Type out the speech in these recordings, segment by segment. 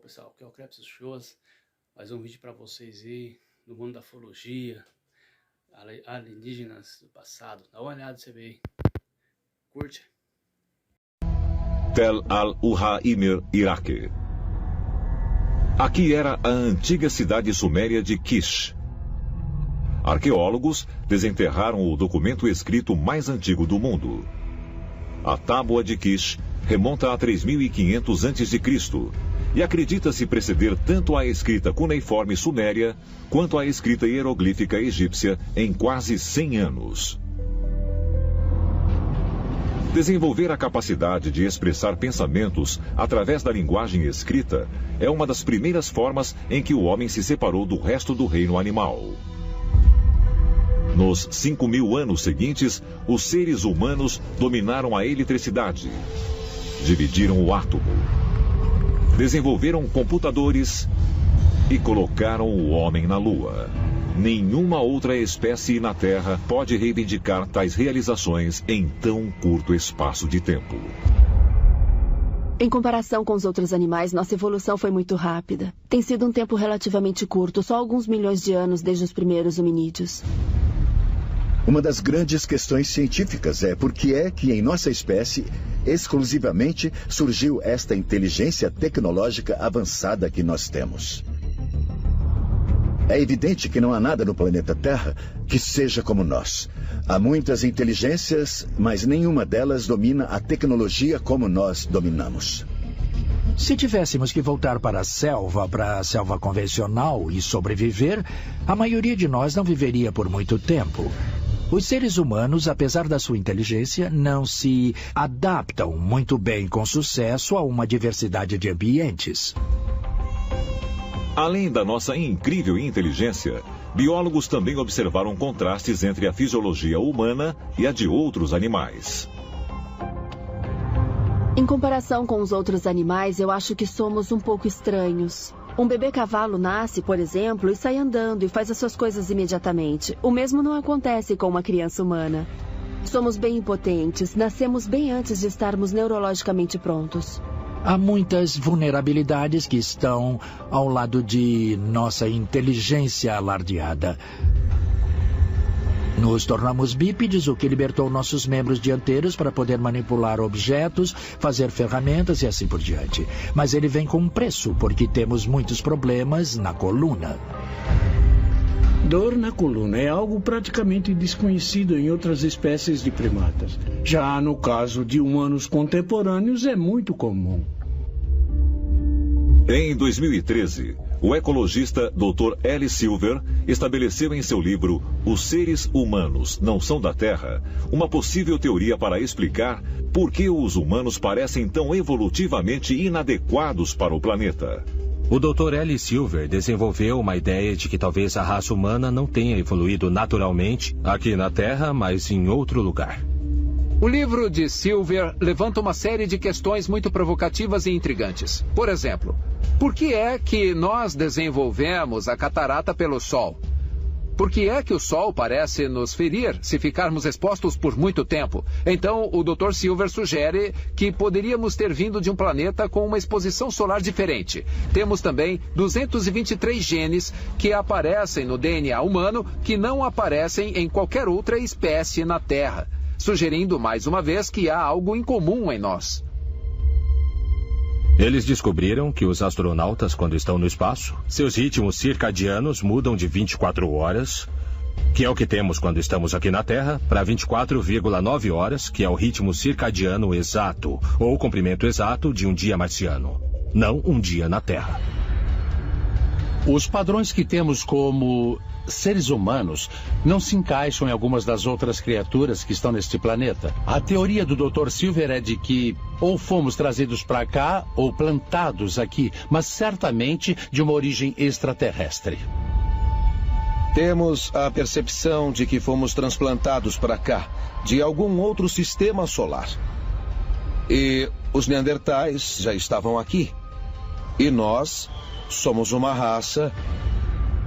pessoal, aqui é o Krebs Shows, mais um vídeo para vocês aí do mundo da ufologia, alienígenas do passado. Dá uma olhada, você vê aí. Curte. Tel al-Uhaimir, Iraque. Aqui era a antiga cidade suméria de Kish. Arqueólogos desenterraram o documento escrito mais antigo do mundo. A Tábua de Kish remonta a 3500 a.C. e acredita-se preceder tanto a escrita cuneiforme suméria quanto a escrita hieroglífica egípcia em quase 100 anos. Desenvolver a capacidade de expressar pensamentos através da linguagem escrita é uma das primeiras formas em que o homem se separou do resto do reino animal. Nos 5.000 anos seguintes, os seres humanos dominaram a eletricidade, dividiram o átomo, desenvolveram computadores e colocaram o homem na Lua. Nenhuma outra espécie na Terra pode reivindicar tais realizações em tão curto espaço de tempo. Em comparação com os outros animais, nossa evolução foi muito rápida. Tem sido um tempo relativamente curto, só alguns milhões de anos desde os primeiros hominídeos. Uma das grandes questões científicas é por que é que em nossa espécie, exclusivamente, surgiu esta inteligência tecnológica avançada que nós temos. É evidente que não há nada no planeta Terra que seja como nós. Há muitas inteligências, mas nenhuma delas domina a tecnologia como nós dominamos. Se tivéssemos que voltar para a selva convencional e sobreviver, a maioria de nós não viveria por muito tempo. Os seres humanos, apesar da sua inteligência, não se adaptam muito bem com sucesso a uma diversidade de ambientes. Além da nossa incrível inteligência, biólogos também observaram contrastes entre a fisiologia humana e a de outros animais. Em comparação com os outros animais, eu acho que somos um pouco estranhos. Um bebê cavalo nasce, por exemplo, e sai andando e faz as suas coisas imediatamente. O mesmo não acontece com uma criança humana. Somos bem impotentes, nascemos bem antes de estarmos neurologicamente prontos. Há muitas vulnerabilidades que estão ao lado de nossa inteligência alardeada. Nos tornamos bípedes, o que libertou nossos membros dianteiros para poder manipular objetos, fazer ferramentas e assim por diante. Mas ele vem com um preço, porque temos muitos problemas na coluna. Dor na coluna é algo praticamente desconhecido em outras espécies de primatas. Já no caso de humanos contemporâneos, é muito comum. Em 2013, o ecologista Dr. L. Silver estabeleceu em seu livro Os Seres Humanos Não São da Terra uma possível teoria para explicar por que os humanos parecem tão evolutivamente inadequados para o planeta. O Dr. L. Silver desenvolveu uma ideia de que talvez a raça humana não tenha evoluído naturalmente aqui na Terra, mas em outro lugar. O livro de Silver levanta uma série de questões muito provocativas e intrigantes. Por exemplo, por que é que nós desenvolvemos a catarata pelo Sol? Por que é que o Sol parece nos ferir se ficarmos expostos por muito tempo? Então, o Dr. Silver sugere que poderíamos ter vindo de um planeta com uma exposição solar diferente. Temos também 223 genes que aparecem no DNA humano que não aparecem em qualquer outra espécie na Terra, sugerindo mais uma vez que há algo incomum em nós. Eles descobriram que os astronautas, quando estão no espaço, seus ritmos circadianos mudam de 24 horas, que é o que temos quando estamos aqui na Terra, para 24,9 horas, que é o ritmo circadiano exato, ou o comprimento exato de um dia marciano, não um dia na Terra. Os padrões que temos como seres humanos não se encaixam em algumas das outras criaturas que estão neste planeta. A teoria do Dr. Silver é de que ou fomos trazidos para cá ou plantados aqui, mas certamente de uma origem extraterrestre. Temos a percepção de que fomos transplantados para cá, de algum outro sistema solar. E os neandertais já estavam aqui. E nós somos uma raça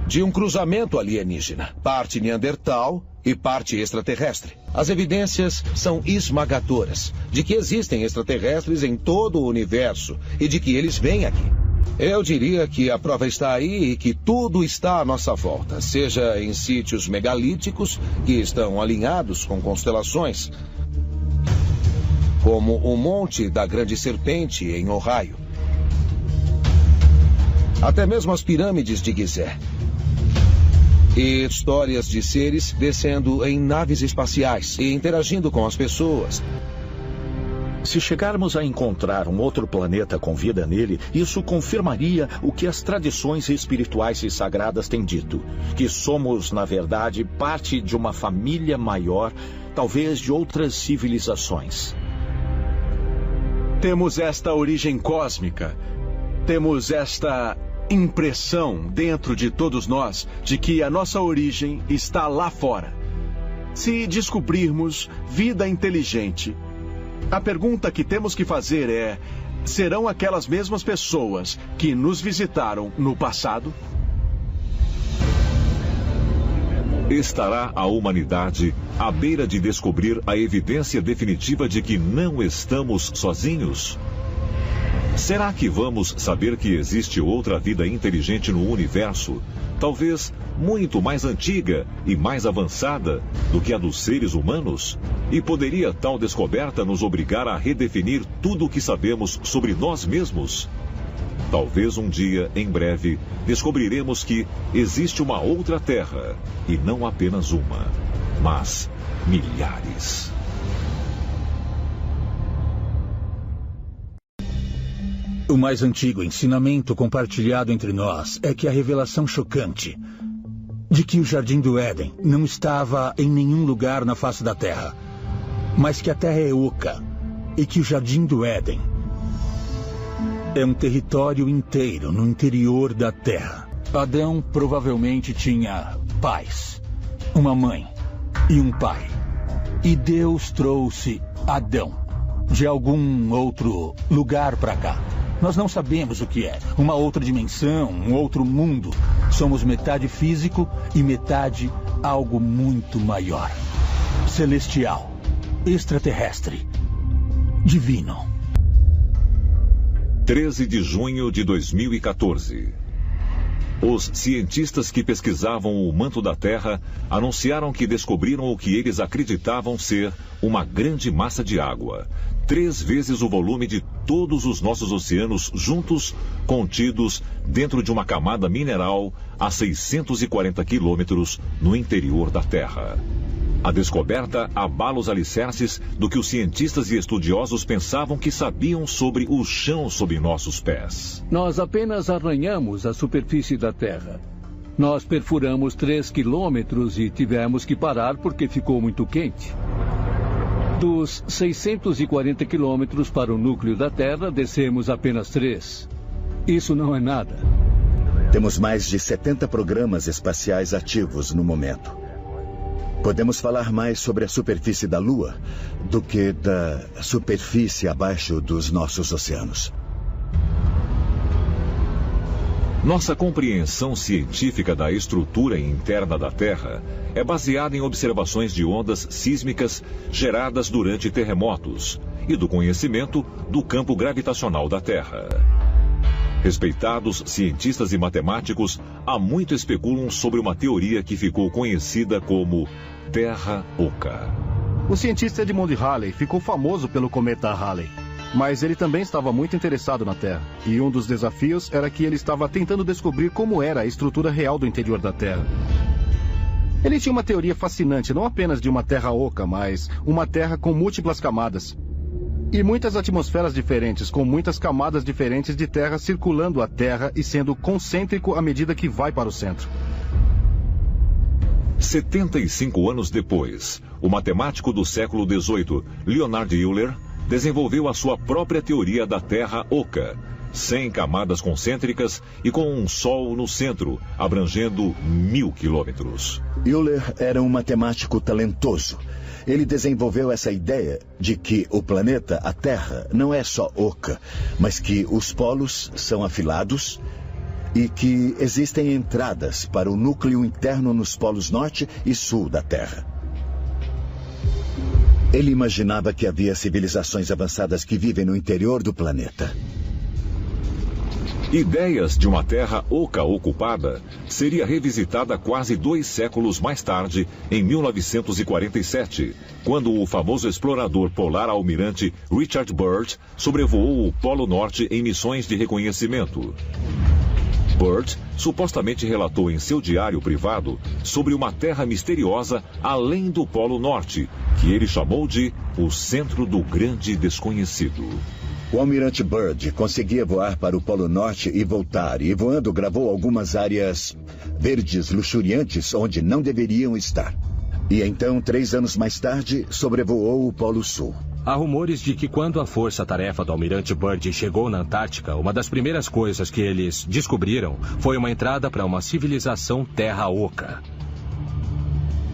de um cruzamento alienígena, parte neandertal e parte extraterrestre. As evidências são esmagadoras de que existem extraterrestres em todo o universo e de que eles vêm aqui. Eu diria que a prova está aí e que tudo está à nossa volta, seja em sítios megalíticos que estão alinhados com constelações, como o Monte da Grande Serpente em Ohio, até mesmo as pirâmides de Gizé, e histórias de seres descendo em naves espaciais e interagindo com as pessoas. Se chegarmos a encontrar um outro planeta com vida nele, isso confirmaria o que as tradições espirituais e sagradas têm dito, que somos, na verdade, parte de uma família maior, talvez de outras civilizações. Temos esta origem cósmica, temos esta impressão dentro de todos nós de que a nossa origem está lá fora. Se descobrirmos vida inteligente, a pergunta que temos que fazer é: serão aquelas mesmas pessoas que nos visitaram no passado? Estará a humanidade à beira de descobrir a evidência definitiva de que não estamos sozinhos? Será que vamos saber que existe outra vida inteligente no universo, talvez muito mais antiga e mais avançada do que a dos seres humanos? E poderia tal descoberta nos obrigar a redefinir tudo o que sabemos sobre nós mesmos? Talvez um dia, em breve, descobriremos que existe uma outra Terra, e não apenas uma, mas milhares. O mais antigo ensinamento compartilhado entre nós é que a revelação chocante de que o Jardim do Éden não estava em nenhum lugar na face da Terra, mas que a Terra é oca e que o Jardim do Éden é um território inteiro no interior da Terra. Adão provavelmente tinha pais, uma mãe e um pai. E Deus trouxe Adão de algum outro lugar para cá. Nós não sabemos o que é. Uma outra dimensão, um outro mundo. Somos metade físico e metade algo muito maior. Celestial, extraterrestre, divino. 13 de junho de 2014. Os cientistas que pesquisavam o manto da Terra anunciaram que descobriram o que eles acreditavam ser uma grande massa de água, 3 vezes o volume de todos os nossos oceanos juntos, contidos dentro de uma camada mineral a 640 quilômetros no interior da Terra. A descoberta abala os alicerces do que os cientistas e estudiosos pensavam que sabiam sobre o chão sob nossos pés. Nós apenas arranhamos a superfície da Terra. Nós perfuramos 3 quilômetros e tivemos que parar porque ficou muito quente. Dos 640 quilômetros para o núcleo da Terra, descemos apenas 3. Isso não é nada. Temos mais de 70 programas espaciais ativos no momento. Podemos falar mais sobre a superfície da Lua do que da superfície abaixo dos nossos oceanos. Nossa compreensão científica da estrutura interna da Terra é baseada em observações de ondas sísmicas geradas durante terremotos e do conhecimento do campo gravitacional da Terra. Respeitados cientistas e matemáticos há muito especulam sobre uma teoria que ficou conhecida como Terra Oca. O cientista Edmund Halley ficou famoso pelo cometa Halley. Mas ele também estava muito interessado na Terra. E um dos desafios era que ele estava tentando descobrir como era a estrutura real do interior da Terra. Ele tinha uma teoria fascinante, não apenas de uma Terra oca, mas uma Terra com múltiplas camadas. E muitas atmosferas diferentes, com muitas camadas diferentes de terra circulando a Terra e sendo concêntrico à medida que vai para o centro. 75 anos depois, o matemático do século XVIII, Leonhard Euler, desenvolveu a sua própria teoria da Terra oca, 100 camadas concêntricas e com um Sol no centro, abrangendo 1000 quilômetros. Euler era um matemático talentoso. Ele desenvolveu essa ideia de que o planeta, a Terra, não é só oca, mas que os polos são afilados e que existem entradas para o núcleo interno nos polos norte e sul da Terra. Ele imaginava que havia civilizações avançadas que vivem no interior do planeta. Ideias de uma terra oca ocupada seria revisitada quase 2 séculos mais tarde, em 1947, quando o famoso explorador polar almirante Richard Byrd sobrevoou o Polo Norte em missões de reconhecimento. Byrd supostamente relatou em seu diário privado sobre uma terra misteriosa além do Polo Norte, que ele chamou de o centro do grande desconhecido. O almirante Byrd conseguia voar para o Polo Norte e voltar, e voando gravou algumas áreas verdes luxuriantes onde não deveriam estar. E então, 3 anos mais tarde, sobrevoou o Polo Sul. Há rumores de que quando a força-tarefa do almirante Byrd chegou na Antártica, uma das primeiras coisas que eles descobriram foi uma entrada para uma civilização terra oca,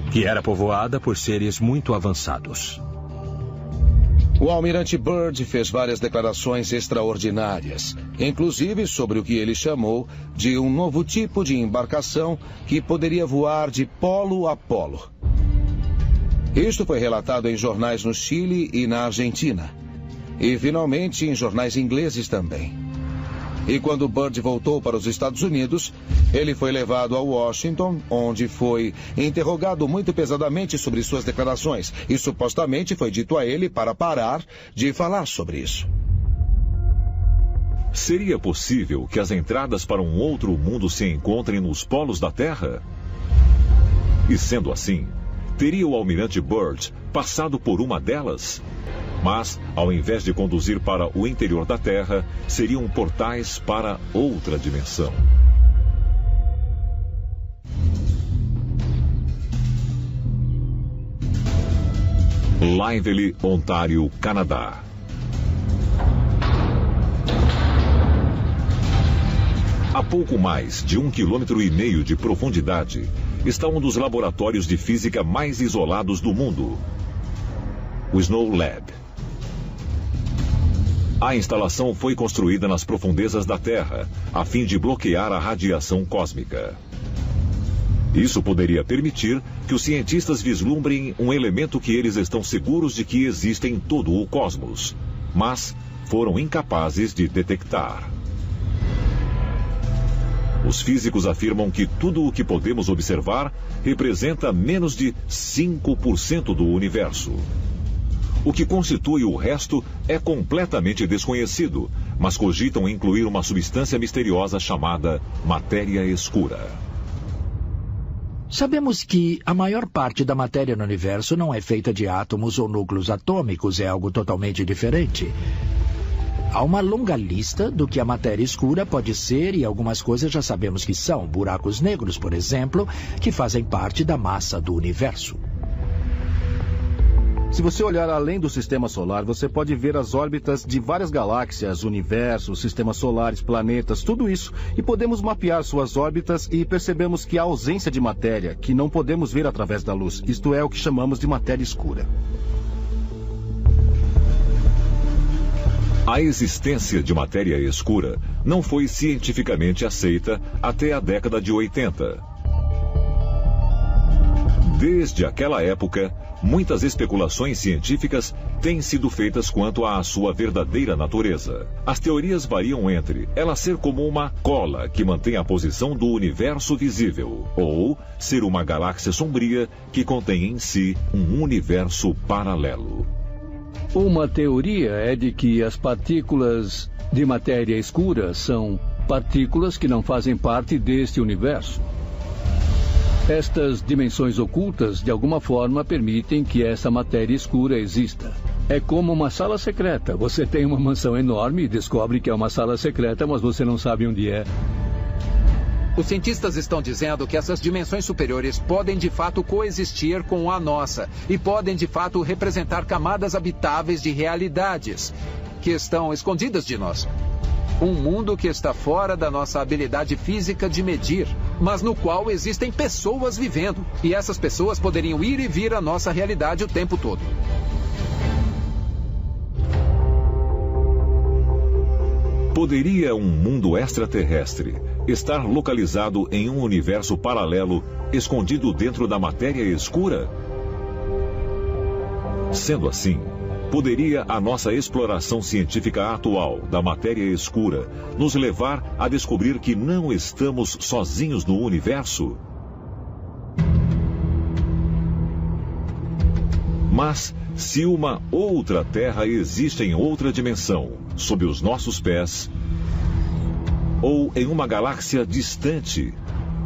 que era povoada por seres muito avançados. O almirante Byrd fez várias declarações extraordinárias, inclusive sobre o que ele chamou de um novo tipo de embarcação que poderia voar de polo a polo. Isto foi relatado em jornais no Chile e na Argentina, e finalmente em jornais ingleses também. E quando Byrd voltou para os Estados Unidos, ele foi levado a Washington, onde foi interrogado muito pesadamente sobre suas declarações, e supostamente foi dito a ele para parar de falar sobre isso. Seria possível que as entradas para um outro mundo se encontrem nos polos da Terra? E sendo assim, teria o almirante Byrd passado por uma delas? Mas, ao invés de conduzir para o interior da Terra, seriam portais para outra dimensão. Lively, Ontário, Canadá. A pouco mais de 1,5 km de profundidade está um dos laboratórios de física mais isolados do mundo, o Snow Lab. A instalação foi construída nas profundezas da Terra, a fim de bloquear a radiação cósmica. Isso poderia permitir que os cientistas vislumbrem um elemento que eles estão seguros de que existe em todo o cosmos, mas foram incapazes de detectar. Os físicos afirmam que tudo o que podemos observar representa menos de 5% do universo. O que constitui o resto é completamente desconhecido, mas cogitam incluir uma substância misteriosa chamada matéria escura. Sabemos que a maior parte da matéria no universo não é feita de átomos ou núcleos atômicos, é algo totalmente diferente. Há uma longa lista do que a matéria escura pode ser e algumas coisas já sabemos que são. Buracos negros, por exemplo, que fazem parte da massa do universo. Se você olhar além do sistema solar, você pode ver as órbitas de várias galáxias, universos, sistemas solares, planetas, tudo isso. E podemos mapear suas órbitas e percebemos que há ausência de matéria, que não podemos ver através da luz. Isto é o que chamamos de matéria escura. A existência de matéria escura não foi cientificamente aceita até a década de 80. Desde aquela época, muitas especulações científicas têm sido feitas quanto à sua verdadeira natureza. As teorias variam entre ela ser como uma cola que mantém a posição do universo visível, ou ser uma galáxia sombria que contém em si um universo paralelo. Uma teoria é de que as partículas de matéria escura são partículas que não fazem parte deste universo. Estas dimensões ocultas, de alguma forma, permitem que essa matéria escura exista. É como uma sala secreta. Você tem uma mansão enorme e descobre que é uma sala secreta, mas você não sabe onde é. Os cientistas estão dizendo que essas dimensões superiores podem de fato coexistir com a nossa e podem de fato representar camadas habitáveis de realidades que estão escondidas de nós. Um mundo que está fora da nossa habilidade física de medir, mas no qual existem pessoas vivendo. E essas pessoas poderiam ir e vir à nossa realidade o tempo todo. Poderia um mundo extraterrestre estar localizado em um universo paralelo, escondido dentro da matéria escura? Sendo assim, Poderia a nossa exploração científica atual da matéria escura nos levar a descobrir que não estamos sozinhos no universo? Mas, se uma outra Terra existe em outra dimensão, sob os nossos pés, ou em uma galáxia distante,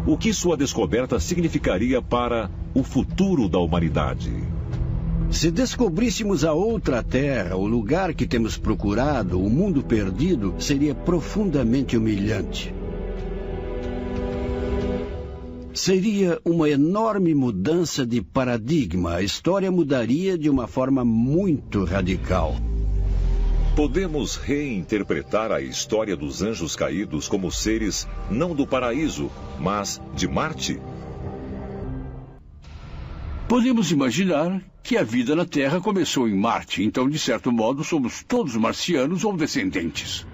o que sua descoberta significaria para o futuro da humanidade? Se descobríssemos a outra Terra, o lugar que temos procurado, o mundo perdido, seria profundamente humilhante. Seria uma enorme mudança de paradigma. A história mudaria de uma forma muito radical. Podemos reinterpretar a história dos anjos caídos como seres não do paraíso, mas de Marte? Podemos imaginar que a vida na Terra começou em Marte, então, de certo modo, somos todos marcianos ou descendentes.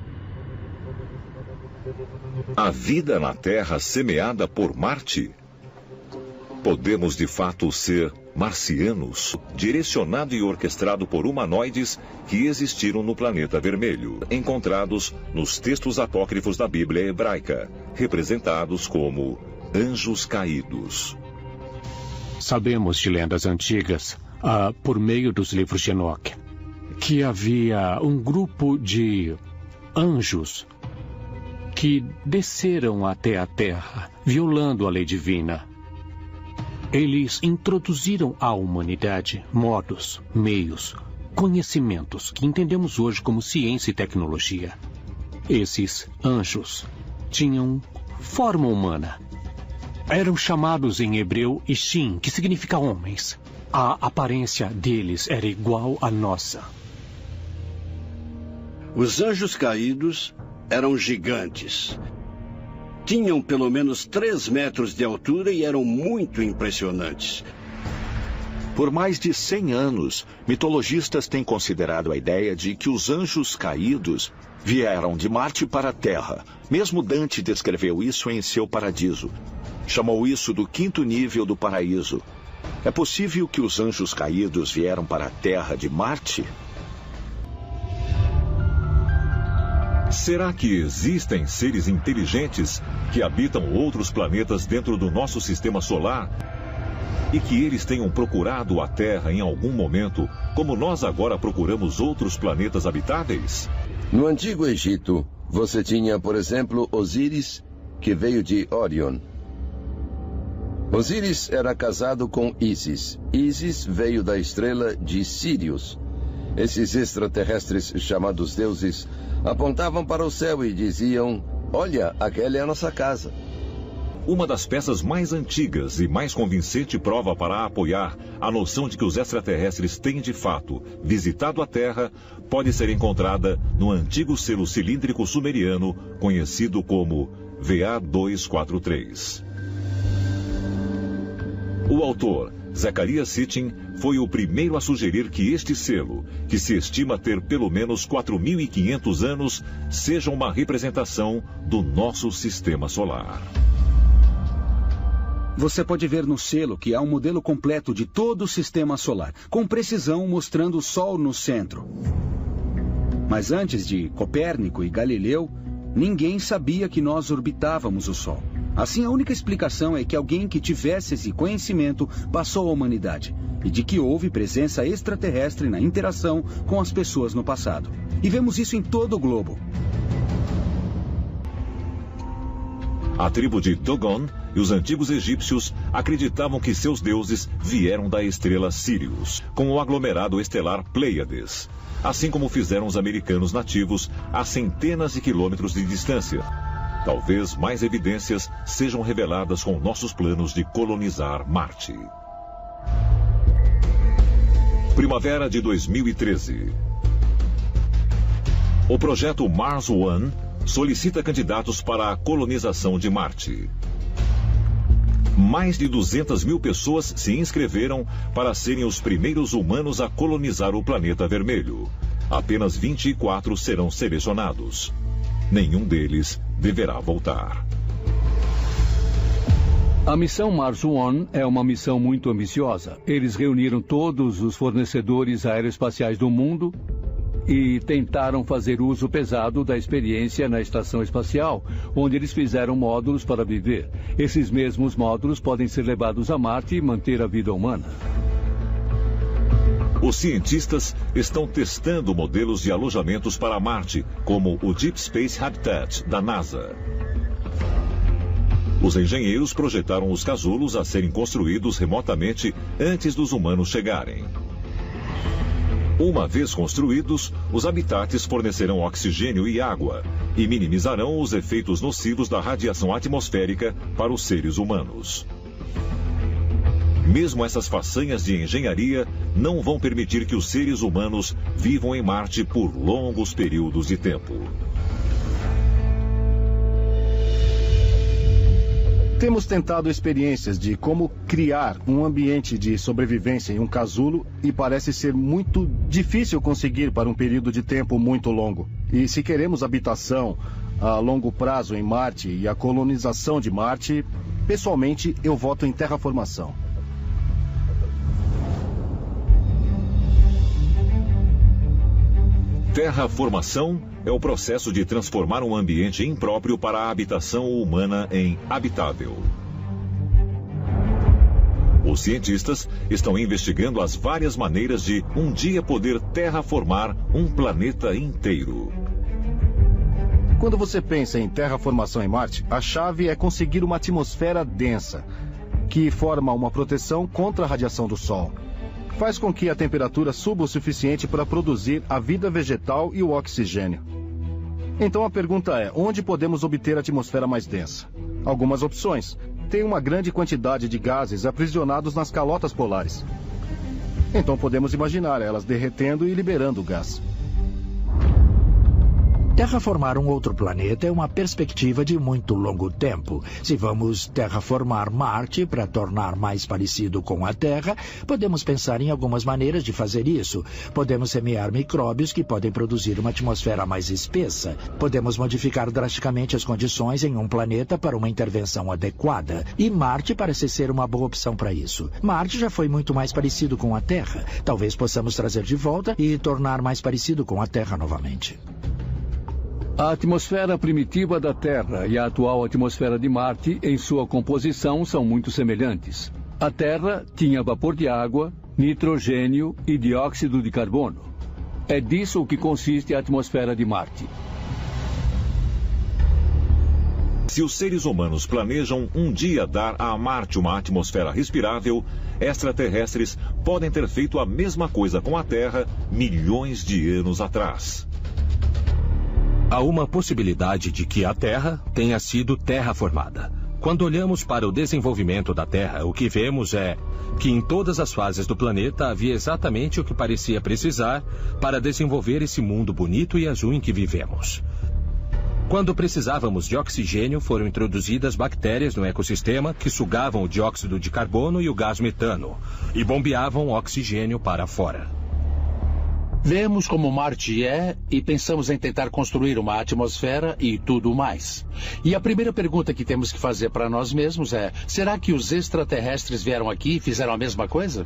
A vida na Terra semeada por Marte? Podemos, de fato, ser marcianos, direcionado e orquestrado por humanoides que existiram no planeta vermelho, encontrados nos textos apócrifos da Bíblia hebraica, representados como anjos caídos. Sabemos de lendas antigas, por meio dos livros de Enoque, que havia um grupo de anjos que desceram até a Terra, violando a lei divina. Eles introduziram à humanidade modos, meios, conhecimentos que entendemos hoje como ciência e tecnologia. Esses anjos tinham forma humana. Eram chamados em hebreu Ishim, que significa homens. A aparência deles era igual à nossa. Os anjos caídos eram gigantes. Tinham pelo menos 3 metros de altura e eram muito impressionantes. Por mais de 100 anos, mitologistas têm considerado a ideia de que os anjos caídos vieram de Marte para a Terra. Mesmo Dante descreveu isso em seu Paradiso. Chamou isso do 5º nível do paraíso. É possível que os anjos caídos vieram para a Terra de Marte? Será que existem seres inteligentes que habitam outros planetas dentro do nosso sistema solar? E que eles tenham procurado a Terra em algum momento, como nós agora procuramos outros planetas habitáveis? No Antigo Egito, você tinha, por exemplo, Osíris, que veio de Órion. Osíris era casado com Ísis. Ísis veio da estrela de Sírius. Esses extraterrestres, chamados deuses, apontavam para o céu e diziam: olha, aquela é a nossa casa. Uma das peças mais antigas e mais convincente prova para apoiar a noção de que os extraterrestres têm de fato visitado a Terra pode ser encontrada no antigo selo cilíndrico sumeriano conhecido como VA243. O autor, Zecharia Sitchin, foi o primeiro a sugerir que este selo, que se estima ter pelo menos 4.500 anos, seja uma representação do nosso sistema solar. Você pode ver no selo que há um modelo completo de todo o sistema solar, com precisão mostrando o Sol no centro. Mas antes de Copérnico e Galileu, ninguém sabia que nós orbitávamos o Sol. Assim, a única explicação é que alguém que tivesse esse conhecimento passou à humanidade e de que houve presença extraterrestre na interação com as pessoas no passado. E vemos isso em todo o globo. A tribo de Dogon e os antigos egípcios acreditavam que seus deuses vieram da estrela Sirius, com o aglomerado estelar Pleiades, assim como fizeram os americanos nativos a centenas de quilômetros de distância. Talvez mais evidências sejam reveladas com nossos planos de colonizar Marte. Primavera de 2013. O projeto Mars One solicita candidatos para a colonização de Marte. Mais de 200 mil pessoas se inscreveram para serem os primeiros humanos a colonizar o planeta vermelho. Apenas 24 serão selecionados. Nenhum deles deverá voltar. A missão Mars One é uma missão muito ambiciosa. Eles reuniram todos os fornecedores aeroespaciais do mundo e tentaram fazer uso pesado da experiência na estação espacial, onde eles fizeram módulos para viver. Esses mesmos módulos podem ser levados a Marte e manter a vida humana. Os cientistas estão testando modelos de alojamentos para Marte, como o Deep Space Habitat, da NASA. Os engenheiros projetaram os casulos a serem construídos remotamente antes dos humanos chegarem. Uma vez construídos, os habitats fornecerão oxigênio e água e minimizarão os efeitos nocivos da radiação atmosférica para os seres humanos. Mesmo essas façanhas de engenharia não vão permitir que os seres humanos vivam em Marte por longos períodos de tempo. Temos tentado experiências de como criar um ambiente de sobrevivência em um casulo e parece ser muito difícil conseguir para um período de tempo muito longo. E se queremos habitação a longo prazo em Marte e a colonização de Marte, pessoalmente eu voto em terraformação. Terraformação é o processo de transformar um ambiente impróprio para a habitação humana em habitável. Os cientistas estão investigando as várias maneiras de um dia poder terraformar um planeta inteiro. Quando você pensa em terraformação em Marte, a chave é conseguir uma atmosfera densa, que forma uma proteção contra a radiação do Sol. Faz com que a temperatura suba o suficiente para produzir a vida vegetal e o oxigênio. Então a pergunta é, onde podemos obter a atmosfera mais densa? Algumas opções. Tem uma grande quantidade de gases aprisionados nas calotas polares. Então podemos imaginar elas derretendo e liberando o gás. Terraformar um outro planeta é uma perspectiva de muito longo tempo. Se vamos terraformar Marte para tornar mais parecido com a Terra, podemos pensar em algumas maneiras de fazer isso. Podemos semear micróbios que podem produzir uma atmosfera mais espessa. Podemos modificar drasticamente as condições em um planeta para uma intervenção adequada. E Marte parece ser uma boa opção para isso. Marte já foi muito mais parecido com a Terra. Talvez possamos trazer de volta e tornar mais parecido com a Terra novamente. A atmosfera primitiva da Terra e a atual atmosfera de Marte, em sua composição, são muito semelhantes. A Terra tinha vapor de água, nitrogênio e dióxido de carbono. É disso o que consiste a atmosfera de Marte. Se os seres humanos planejam um dia dar a Marte uma atmosfera respirável, extraterrestres podem ter feito a mesma coisa com a Terra milhões de anos atrás. Há uma possibilidade de que a Terra tenha sido terraformada. Quando olhamos para o desenvolvimento da Terra, o que vemos é que em todas as fases do planeta havia exatamente o que parecia precisar para desenvolver esse mundo bonito e azul em que vivemos. Quando precisávamos de oxigênio, foram introduzidas bactérias no ecossistema que sugavam o dióxido de carbono e o gás metano e bombeavam oxigênio para fora. Vemos como Marte é e pensamos em tentar construir uma atmosfera e tudo mais. E a primeira pergunta que temos que fazer para nós mesmos é: será que os extraterrestres vieram aqui e fizeram a mesma coisa?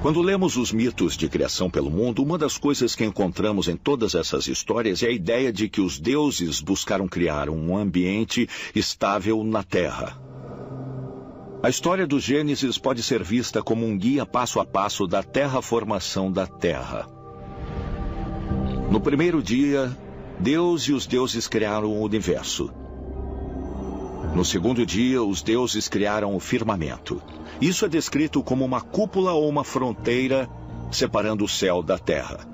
Quando lemos os mitos de criação pelo mundo, uma das coisas que encontramos em todas essas histórias é a ideia de que os deuses buscaram criar um ambiente estável na Terra. A história do Gênesis pode ser vista como um guia passo a passo da terraformação da Terra. No primeiro dia, Deus e os deuses criaram o universo. No segundo dia, os deuses criaram o firmamento. Isso é descrito como uma cúpula ou uma fronteira separando o céu da terra.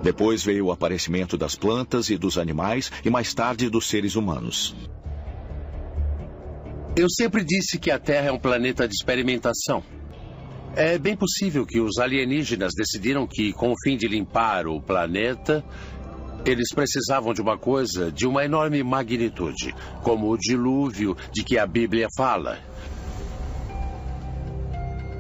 Depois veio o aparecimento das plantas e dos animais e mais tarde dos seres humanos. Eu sempre disse que a Terra é um planeta de experimentação. É bem possível que os alienígenas decidiram que, com o fim de limpar o planeta, eles precisavam de uma coisa de uma enorme magnitude, como o dilúvio de que a Bíblia fala.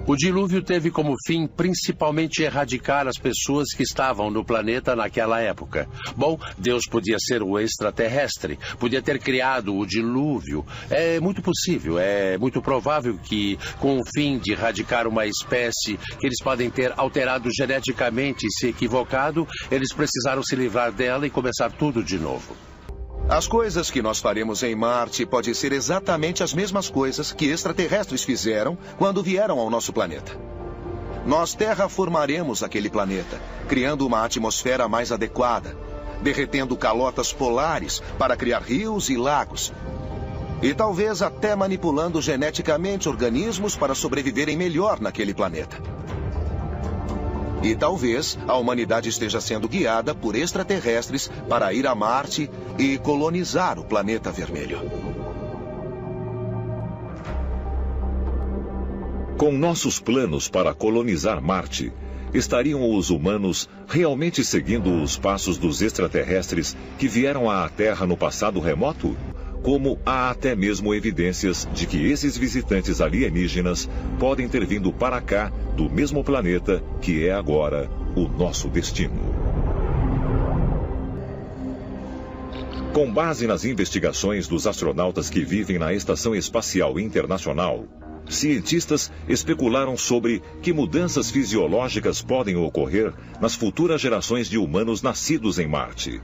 O dilúvio teve como fim principalmente erradicar as pessoas que estavam no planeta naquela época. Bom, Deus podia ser o extraterrestre, podia ter criado o dilúvio. É muito possível, é muito provável que, com o fim de erradicar uma espécie que eles podem ter alterado geneticamente e se equivocado, eles precisaram se livrar dela e começar tudo de novo. As coisas que nós faremos em Marte podem ser exatamente as mesmas coisas que extraterrestres fizeram quando vieram ao nosso planeta. Nós terraformaremos aquele planeta, criando uma atmosfera mais adequada, derretendo calotas polares para criar rios e lagos, e talvez até manipulando geneticamente organismos para sobreviverem melhor naquele planeta. E talvez a humanidade esteja sendo guiada por extraterrestres para ir a Marte e colonizar o planeta vermelho. Com nossos planos para colonizar Marte, estariam os humanos realmente seguindo os passos dos extraterrestres que vieram à Terra no passado remoto? Como há até mesmo evidências de que esses visitantes alienígenas podem ter vindo para cá do mesmo planeta que é agora o nosso destino. Com base nas investigações dos astronautas que vivem na Estação Espacial Internacional, cientistas especularam sobre que mudanças fisiológicas podem ocorrer nas futuras gerações de humanos nascidos em Marte.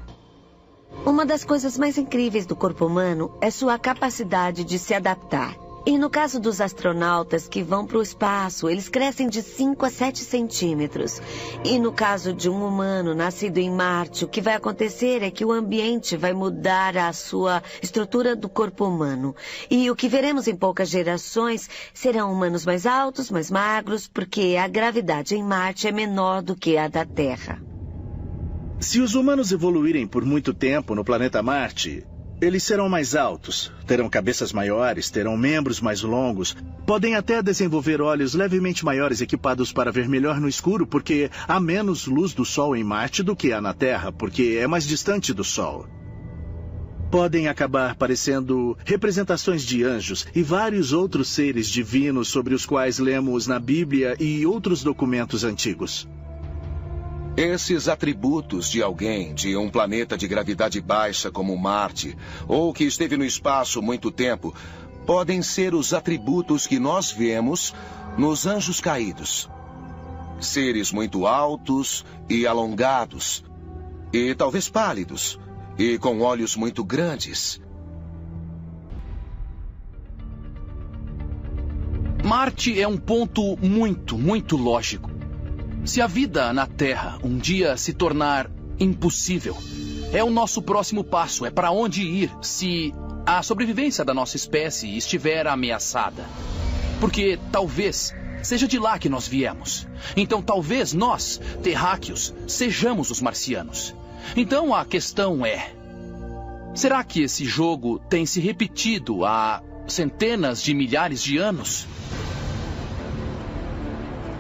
Uma das coisas mais incríveis do corpo humano é sua capacidade de se adaptar. E no caso dos astronautas que vão para o espaço, eles crescem de 5 a 7 centímetros. E no caso de um humano nascido em Marte, o que vai acontecer é que o ambiente vai mudar a sua estrutura do corpo humano. E o que veremos em poucas gerações serão humanos mais altos, mais magros, porque a gravidade em Marte é menor do que a da Terra. Se os humanos evoluírem por muito tempo no planeta Marte, eles serão mais altos, terão cabeças maiores, terão membros mais longos, podem até desenvolver olhos levemente maiores equipados para ver melhor no escuro, porque há menos luz do Sol em Marte do que há na Terra, porque é mais distante do Sol. Podem acabar parecendo representações de anjos e vários outros seres divinos sobre os quais lemos na Bíblia e outros documentos antigos. Esses atributos de alguém de um planeta de gravidade baixa como Marte, ou que esteve no espaço muito tempo, podem ser os atributos que nós vemos nos anjos caídos. Seres muito altos e alongados, e talvez pálidos, e com olhos muito grandes. Marte é um ponto muito lógico. Se a vida na Terra um dia se tornar impossível, é o nosso próximo passo, é para onde ir se a sobrevivência da nossa espécie estiver ameaçada. Porque talvez seja de lá que nós viemos. Então talvez nós, terráqueos, sejamos os marcianos. Então a questão é: será que esse jogo tem se repetido há centenas de milhares de anos?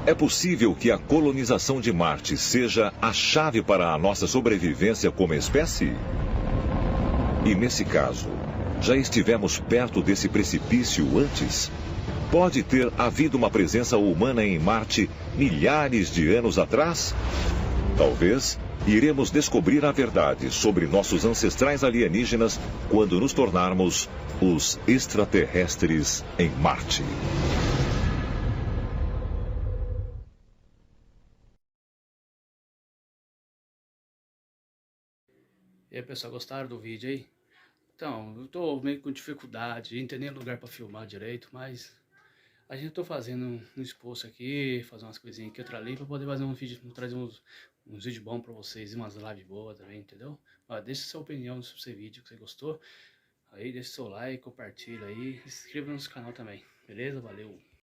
É possível que a colonização de Marte seja a chave para a nossa sobrevivência como espécie? E nesse caso, já estivemos perto desse precipício antes? Pode ter havido uma presença humana em Marte milhares de anos atrás? Talvez iremos descobrir a verdade sobre nossos ancestrais alienígenas quando nos tornarmos os extraterrestres em Marte. E aí, pessoal, gostaram do vídeo aí? Então, eu tô meio com dificuldade de entender lugar para filmar direito, mas a gente tô fazendo um esforço aqui, fazer umas coisinhas aqui, outra ali, para poder fazer um vídeo, trazer uns vídeos bons para vocês e umas lives boas também, entendeu? Mas deixa sua opinião sobre esse vídeo que você gostou. Aí deixa seu like, compartilha aí, se inscreva no nosso canal também, beleza? Valeu!